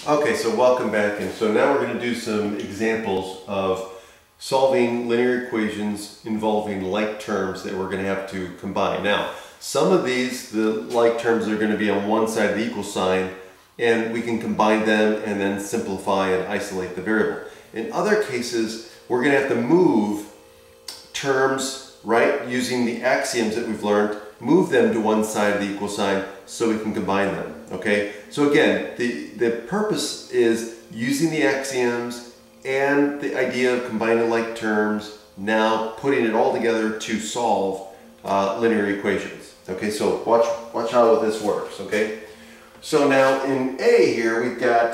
Okay, so welcome back, and so now we're going to do some examples of solving linear equations involving like terms that we're going to have to combine. Now, some of these, the like terms, are going to be on one side of the equal sign, and we can combine them and then simplify and isolate the variable. In other cases, we're going to have to move terms, right, using the axioms that we've learned, move them to one side of the equal sign so we can combine them. Okay, so again, the purpose is using the axioms and the idea of combining like terms, now putting it all together to solve linear equations. Okay, so watch how this works. Okay, so now in A here we've got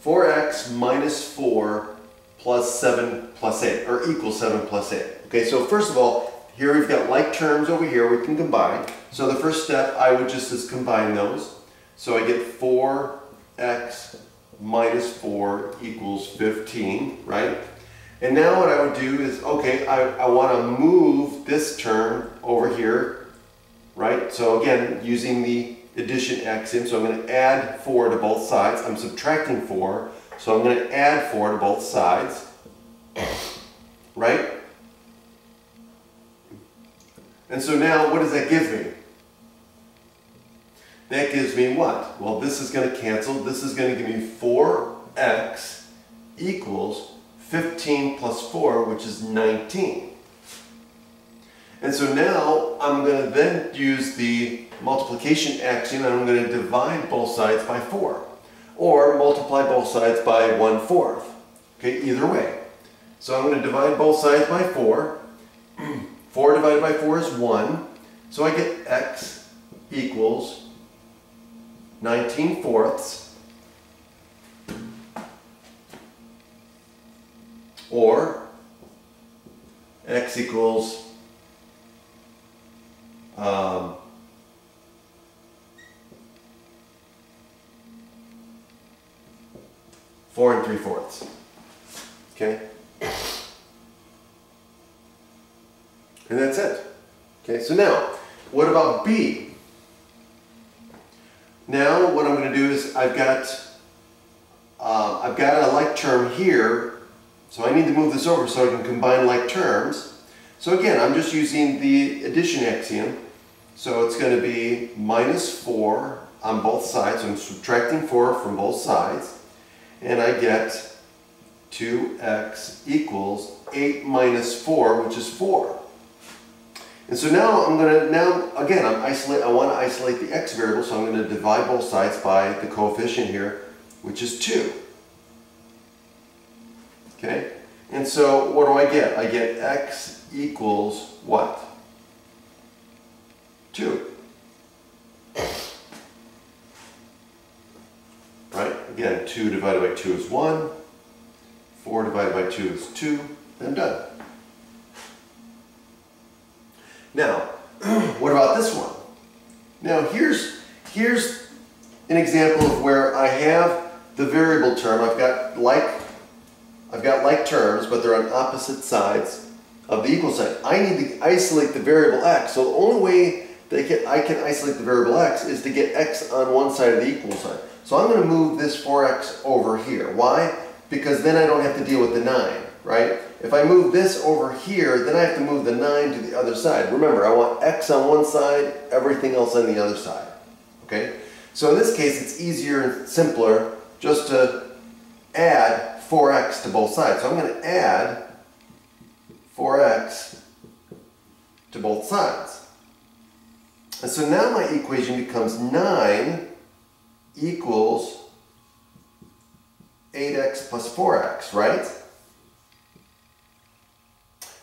4x minus 4 plus 7 plus 8, or equals 7 plus 8. Okay, so first of all, here we've got like terms over here we can combine. So the first step I would just combine those. So I get 4x minus 4 equals 15, right? And now what I would do is, okay, I want to move this term over here, right? So again, using the addition axiom, so I'm going to add 4 to both sides. I'm subtracting 4, so I'm going to add 4 to both sides, right? And so now what does that give me? That gives me what? Well, this is going to cancel. This is going to give me 4x equals 15 plus 4, which is 19. And so now I'm going to then use the multiplication axiom, and I'm going to divide both sides by 4. Or multiply both sides by 1/4. Okay, either way. So I'm going to divide both sides by 4. 4 divided by 4 is 1. So I get x equals 19/4, or x equals 4 3/4. Okay? And that's it. Okay, so now, what about B? Now what I'm going to do is I've got a like term here, so I need to move this over so I can combine like terms. So again, I'm just using the addition axiom. So it's going to be minus 4 on both sides. So I'm subtracting 4 from both sides, and I get 2x equals 8 minus 4, which is 4. And so now I'm going to, I want to isolate the x variable, so I'm going to divide both sides by the coefficient here, which is 2. Okay? And so what do I get? I get x equals what? 2. Right? Again, 2 divided by 2 is 1. 4 divided by 2 is 2. I'm done. Now, what about this one? Now here's an example of where I have the variable term. I've got like terms, but they're on opposite sides of the equal sign. I need to isolate the variable x. So the only way that I can isolate the variable x is to get x on one side of the equal sign. So I'm going to move this 4x over here. Why? Because then I don't have to deal with the 9, right? If I move this over here, then I have to move the 9 to the other side. Remember, I want x on one side, everything else on the other side. Okay? So in this case, it's easier and simpler just to add 4x to both sides. So I'm going to add 4x to both sides. And so now my equation becomes 9 equals 8x plus 4x, right?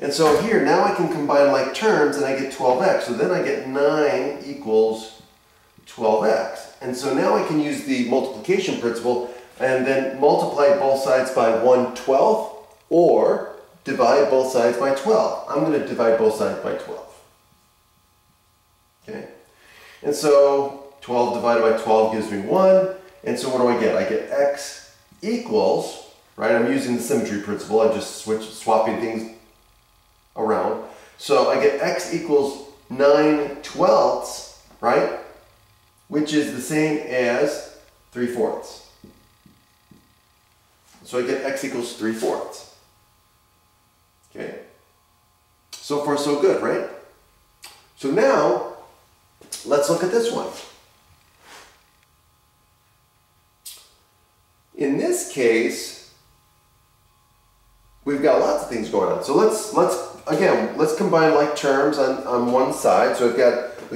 And so here, now I can combine like terms and I get 12x. So then I get 9 equals 12x. And so now I can use the multiplication principle and then multiply both sides by 1/12 or divide both sides by 12. I'm going to divide both sides by 12. Okay? And so 12 divided by 12 gives me 1. And so what do I get? I get x equals, right? I'm using the symmetry principle. I'm just swapping things around. So I get x equals 9/12, right? Which is the same as 3/4. So I get x equals 3/4. Okay? So far so good, right? So now, let's look at this one. In this case, we've got lots of things going on. So let's combine like terms on one side. So we've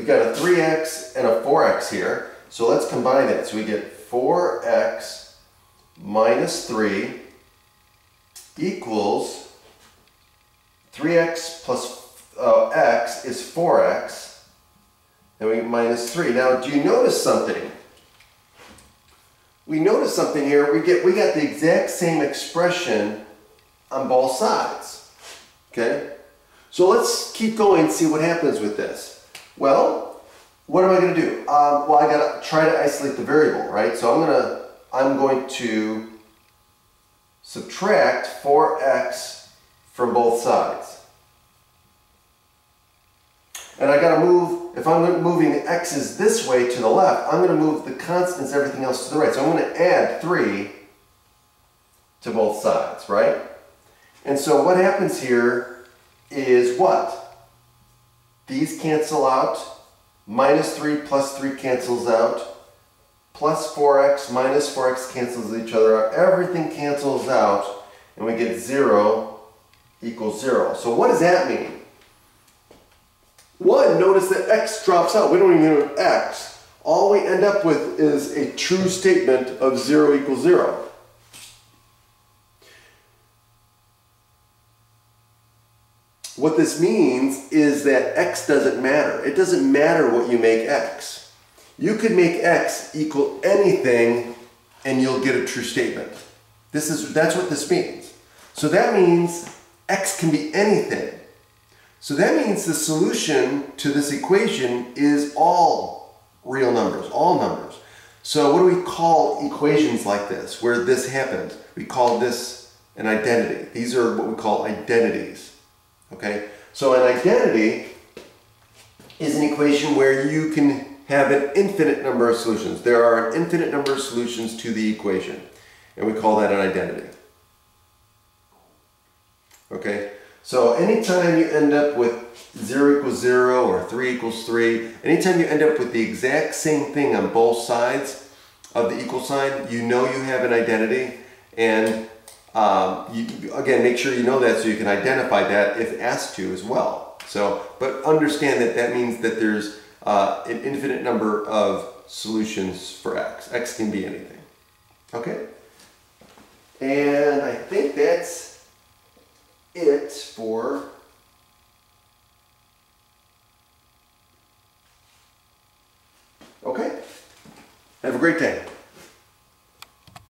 got a 3x and a 4x here. So let's combine it. So we get 4x minus 3 equals 3x plus x is 4x, and we get minus 3. Now, do you notice something? We notice something here. We got the exact same expression on both sides. Okay? So let's keep going and see what happens with this. Well, what am I going to do? Well, I got to try to isolate the variable, right? So I'm going to subtract 4x from both sides. And I got to move, if I'm moving the x's this way to the left, I'm going to move the constants, everything else to the right. So I'm going to add 3 to both sides, right? And so what happens here is what? These cancel out. Minus 3 plus 3 cancels out. Plus 4x minus 4x cancels each other out. Everything cancels out. And we get 0 equals 0. So what does that mean? One, notice that x drops out. We don't even have x. All we end up with is a true statement of 0 equals 0. What this means is that x doesn't matter. It doesn't matter what you make x. You could make x equal anything and you'll get a true statement. That's what this means. So that means x can be anything. So that means the solution to this equation is all real numbers, all numbers. So what do we call equations like this, where this happens? We call this an identity. These are what we call identities. Okay? So an identity is an equation where you can have an infinite number of solutions. There are an infinite number of solutions to the equation, and we call that an identity. Okay? So anytime you end up with 0 equals 0 or 3 equals 3, anytime you end up with the exact same thing on both sides of the equal sign, you know you have an identity. And again, make sure you know that so you can identify that if asked to as well. So, but understand that that means that there's an infinite number of solutions for x. X can be anything. Okay? And I think that's it for okay. Have a great day.